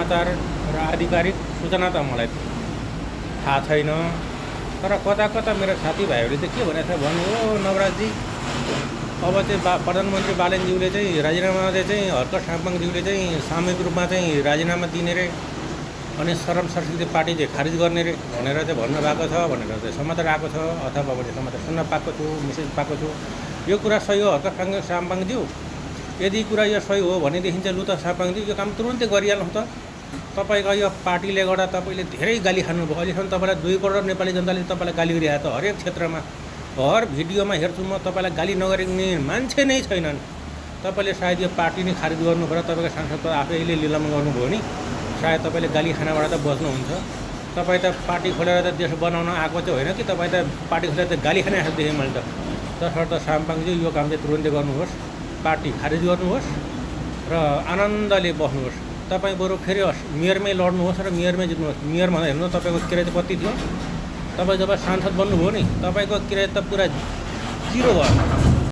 समाचार र आधिकारिक सूचना त मलाई थाहा छैन। तर कता कता मेरो साथीभाइहरूले चाहिँ के भनेको छ भन्नु हो नवराजजी, अब चाहिँ प्रधानमन्त्री बालेनज्यूले चाहिँ राजीनामा चाहिँ हर्क साम्पाङज्यूले चाहिँ सामूहिक रूपमा चाहिँ राजीनामा दिने रे, अनि शरम संस्कृति पार्टी चाहिँ खारिज गर्ने रे भनेर चाहिँ भन्नुभएको छ भनेर चाहिँ समाचार आएको छ, अथवा मैले समाचार सुन्न पाएको छु, मेसेज पाएको छु। यो कुरा सही हो हर्क साम्पाङज्यू? यदि कुरा यो सही हो भनेदेखि चाहिँ लु त साम्पाङज्यू यो काम तुरुन्तै गरिहाल्नु त। तपाईँको यो पार्टीले गर्दा तपाईँले धेरै गाली खानुभयो। अहिलेसम्म तपाईँलाई 2 करोड नेपाली जनताले तपाईँलाई गाली गरिरहेको छ। हरेक क्षेत्रमा हर भिडियोमा हेर्छु म, तपाईँलाई गाली नगरिने मान्छे नै छैनन्। तपाईँले सायद यो पार्टी नै खारिज गर्नु पर्यो, तपाईँको सांसद आफैले लिलाम गर्नुभयो नि, सायद तपाईँले गाली खानाबाट त बच्नुहुन्छ। तपाईँ त पार्टी खोलेर त देश बनाउन आएको चाहिँ होइन कि तपाईँ त पार्टी खोलेर त गाली खाने जस्तो देखेँ मैले त। तसर्थ साम्पाङज्यू यो काम चाहिँ तुरुन्तै गर्नुहोस्, पार्टी खारिज गर्नुहोस् र आनन्दले बस्नुहोस्। तपाईँ बरु फेरि मेयरमै लड्नुहोस् र मेयरमै जित्नुहोस्। मेयरमा हेर्नु तपाईँको किराय कति थियो? तपाईँ जब सांसद बन्नुभयो नि तपाईँको किराय त पुरा 0 भयो।